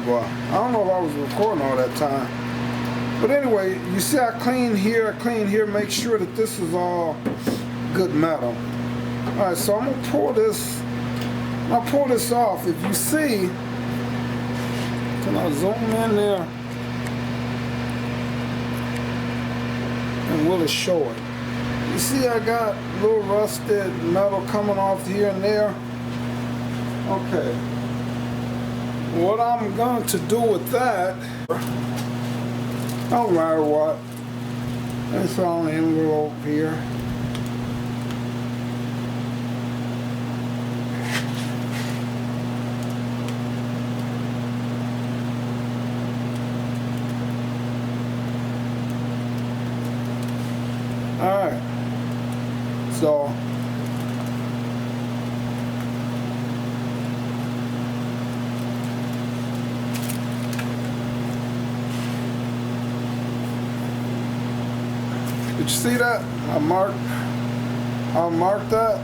but I don't know if I was recording all that time. But anyway, you see I clean here, make sure that this is all good metal. Alright, so I'm gonna pull this. I'll pull this off. If you see, can I zoom in there? And will it show it? You see I got a little rusted metal coming off here and there. Okay. What I'm going to do with that, no matter what, it's all envelope here. Alright, so did you see that? I marked that.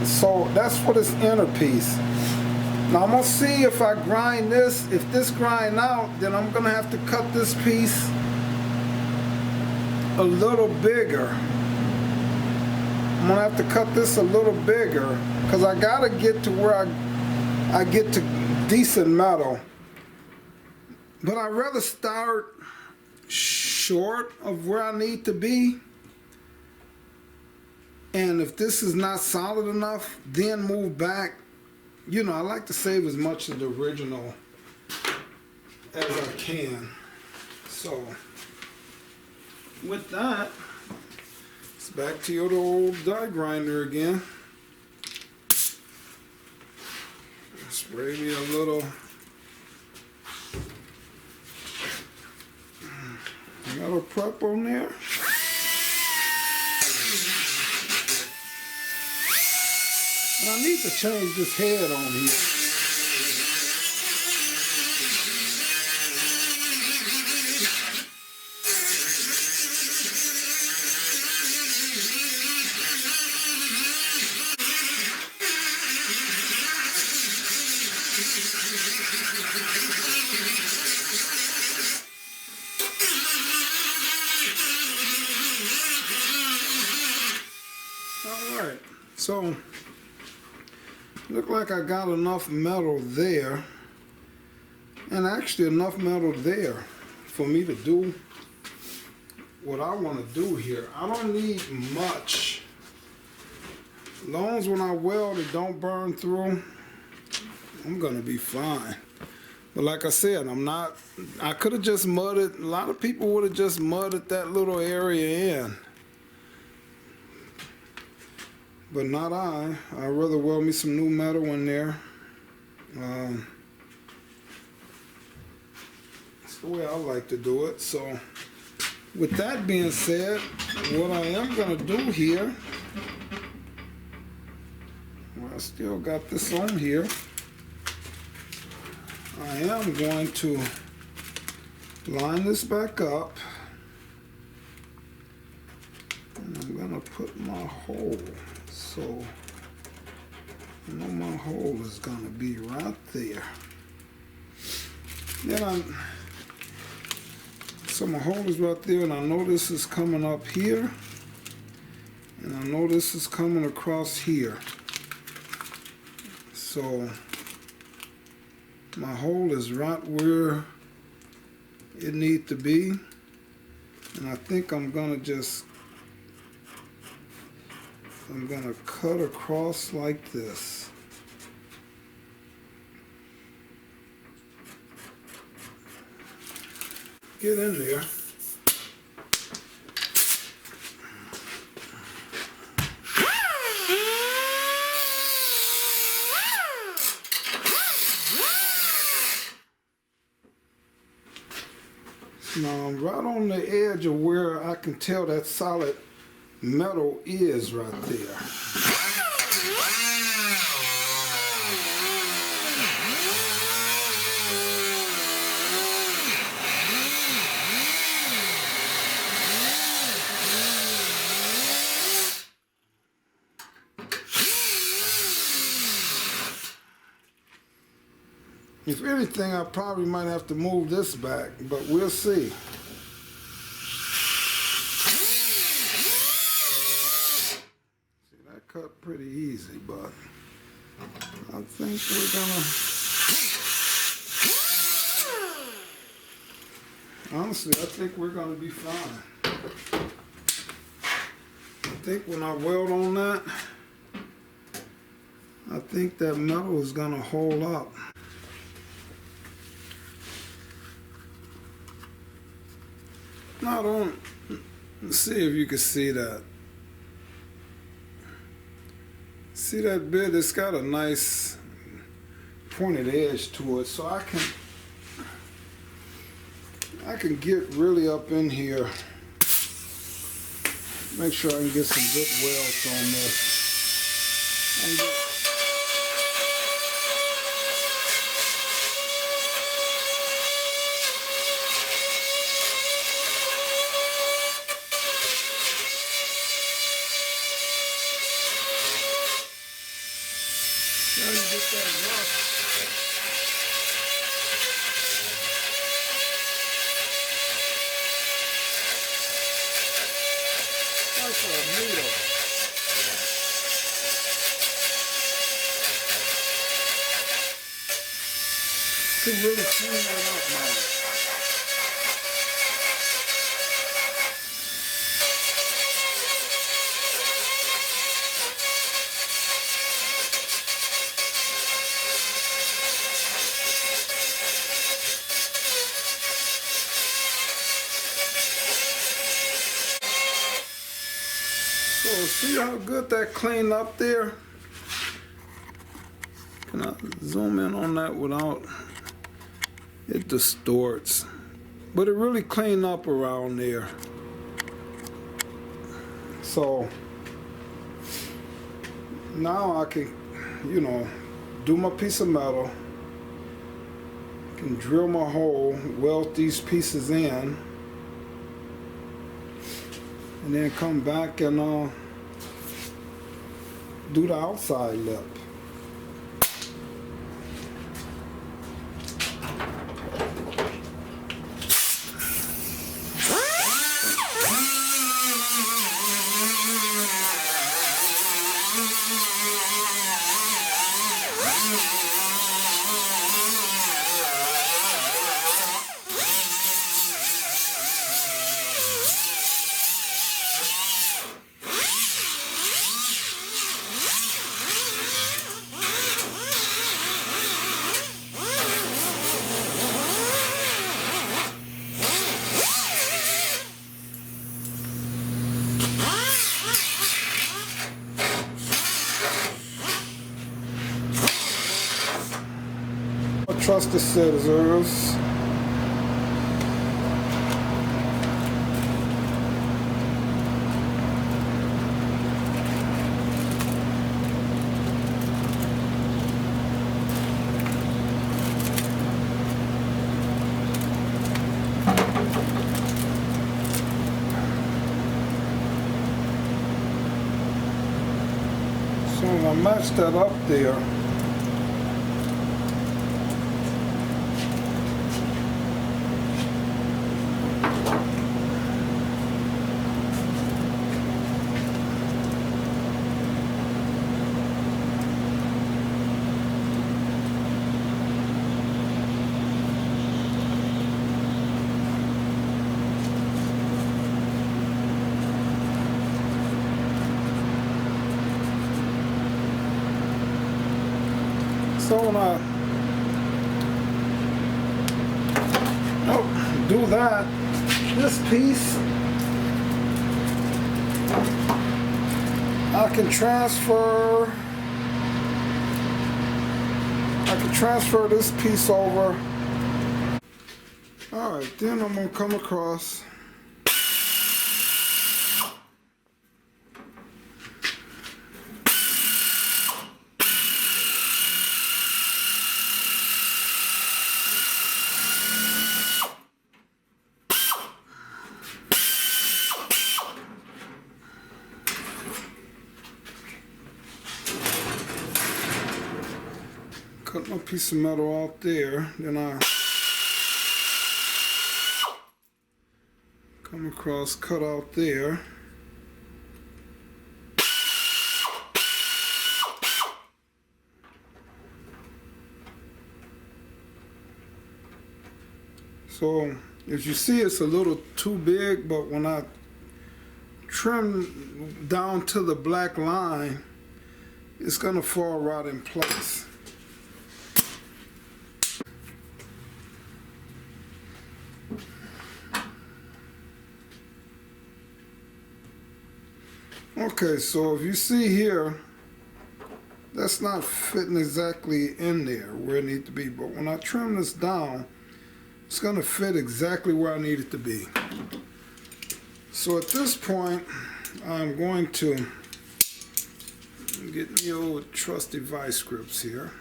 So that's for this inner piece. Now I'm gonna see if I grind this. If this grind out, then I'm gonna have to cut this piece a little bigger. I'm gonna have to cut this a little bigger because I gotta get to where I get to decent metal. But I'd rather start short of where I need to be. And if this is not solid enough, then move back. You know, I like to save as much of the original as I can. So with that, it's back to your old die grinder again. Spray me a little metal prep on there. And I need to change this head on here. Alright, so look like I got enough metal there, and actually enough metal there for me to do what I want to do here. I don't need much. As long as when I weld it don't burn through, I'm gonna be fine. But like I said, I could have just mudded, a lot of people would have just mudded that little area in. But not I. I'd rather weld me some new metal in there. That's the way I like to do it. So with that being said, what I am going to do here, well, I still got this on here. I am going to line this back up. And I'm going to put my hole. So I know my hole is going to be right there. Then so my hole is right there, and I know this is coming up here, and I know this is coming across here. So my hole is right where it needs to be, and I think I'm going to cut across like this. Get in there. Now I'm right on the edge of where I can tell that solid metal is right there. If anything, I probably might have to move this back, but we'll see. See, that cut pretty easy, but I think honestly, I think we're gonna be fine. I think when I weld on that, I think that metal is gonna hold up. Now don't see if you can see that. See that bit? It's got a nice pointed edge to it, so I can get really up in here. Make sure I can get some good welds on this. Trying to get that rough. Like a needle. Could really clean that up now. So see how good that cleaned up there? Can I zoom in on that without it distorts? But it really cleaned up around there. So now I can, do my piece of metal, can drill my hole, weld these pieces in, and then come back and do the outside lip. Trust the scissors. So I matched that up there. So when I do that, this piece I can transfer this piece over. Alright, then I'm going to come across cut my piece of metal out there, then I come across, cut out there. So as you see, it's a little too big, but when I trim down to the black line, it's gonna fall right in place. Okay, so if you see here, that's not fitting exactly in there where it needs to be, but when I trim this down, it's gonna fit exactly where I need it to be. So at this point, I'm going to get me old trusty vice grips here.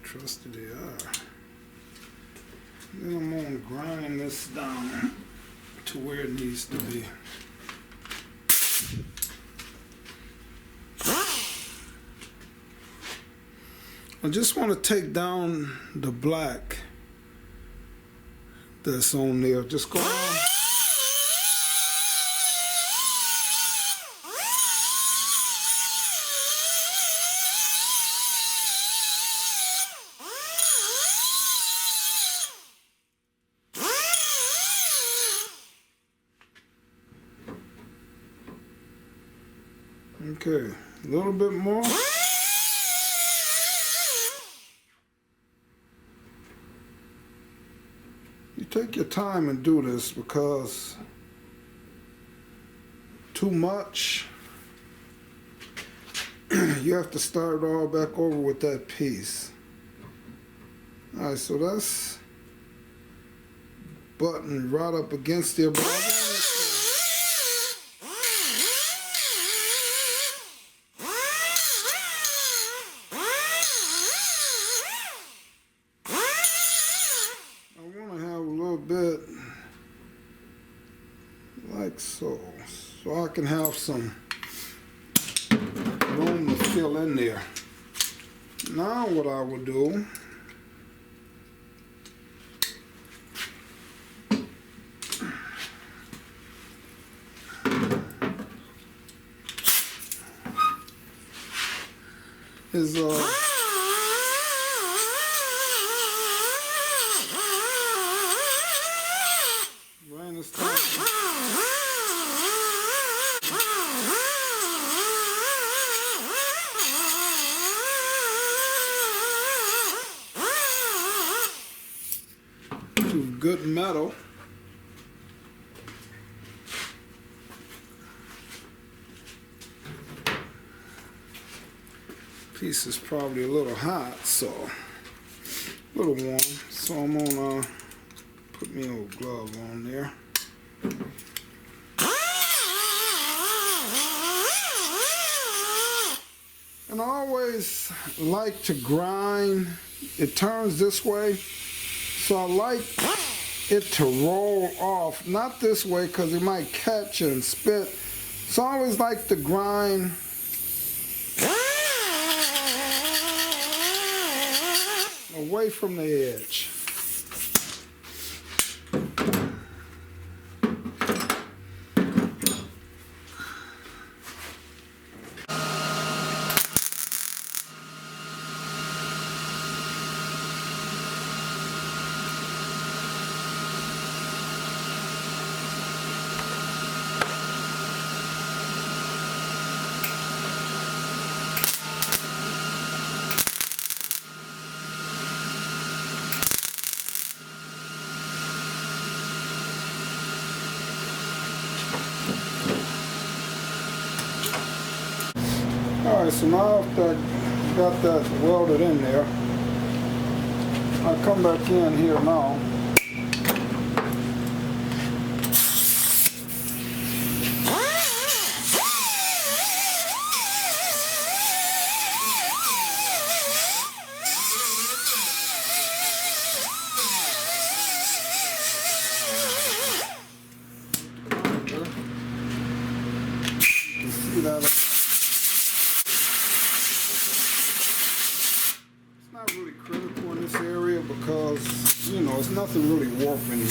Trusty they are. Then I'm going to grind this down to where it needs to be. I just want to take down the black that's on there. Just go on. Okay, a little bit more. You take your time and do this, because too much, you have to start it all back over with that piece. Alright, so that's button right up against there. Bit like so I can have some room to fill in there. Now what I will do is good metal. Piece is probably a little hot, so a little warm. So I'm gonna put me a little glove on there. And I always like to grind. It turns this way, so I like it to roll off, not this way because it might catch and spit. So I always like to grind away from the edge. Alright, so now after I got that welded in there, I come back in here now. not really critical in this area because, you know, it's nothing really warping here.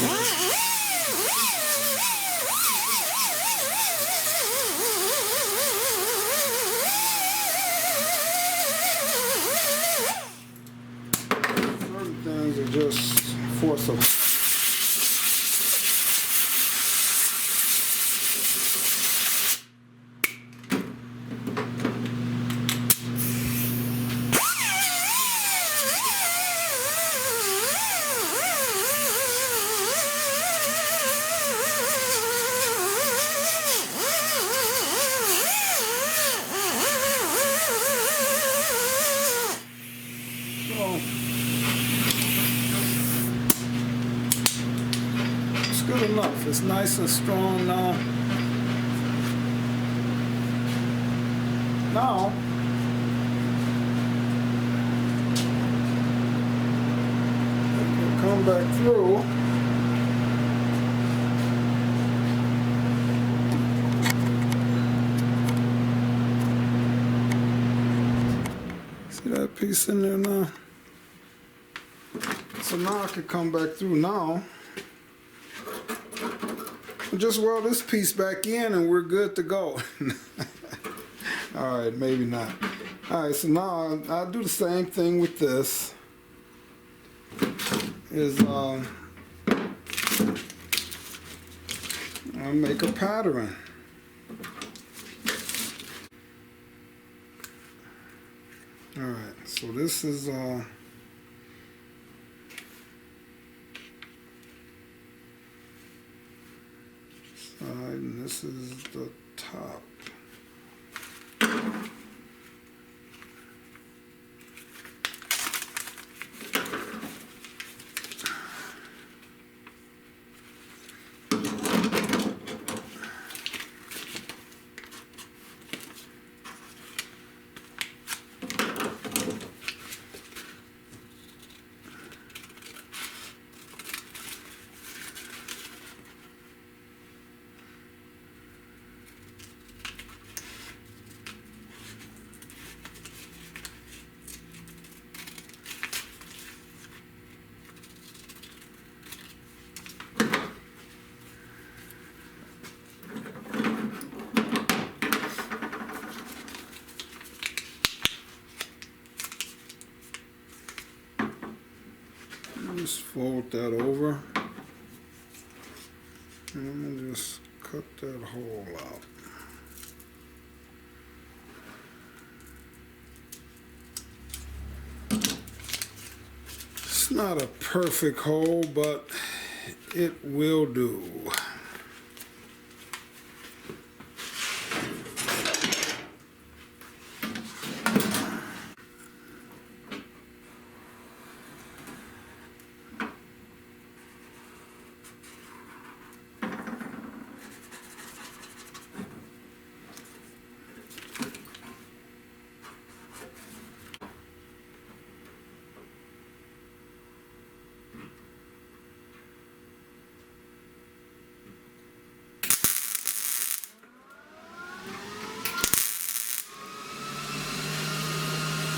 Certain things are just force of. Good enough. It's nice and strong now. Now, it can come back through. See that piece in there now? So now I can come back through now. Just weld this piece back in and we're good to go. Alright, maybe not. Alright, so now I'll do the same thing with this. I'll make a pattern. Alright, so this is and this is the top. Just fold that over and just cut that hole out. It's not a perfect hole, but it will do.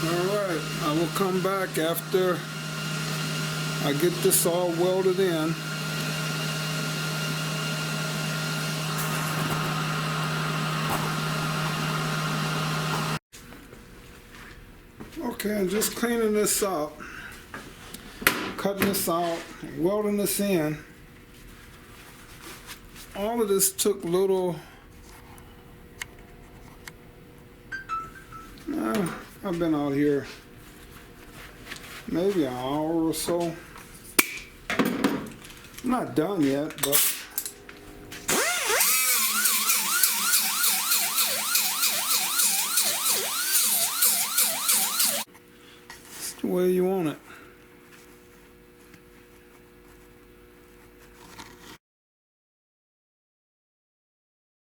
Alright, I will come back after I get this all welded in. Okay, I'm just cleaning this up, cutting this out, welding this in. All of this took little, I've been out here maybe an hour or so. I'm not done yet, but it's the way you want it.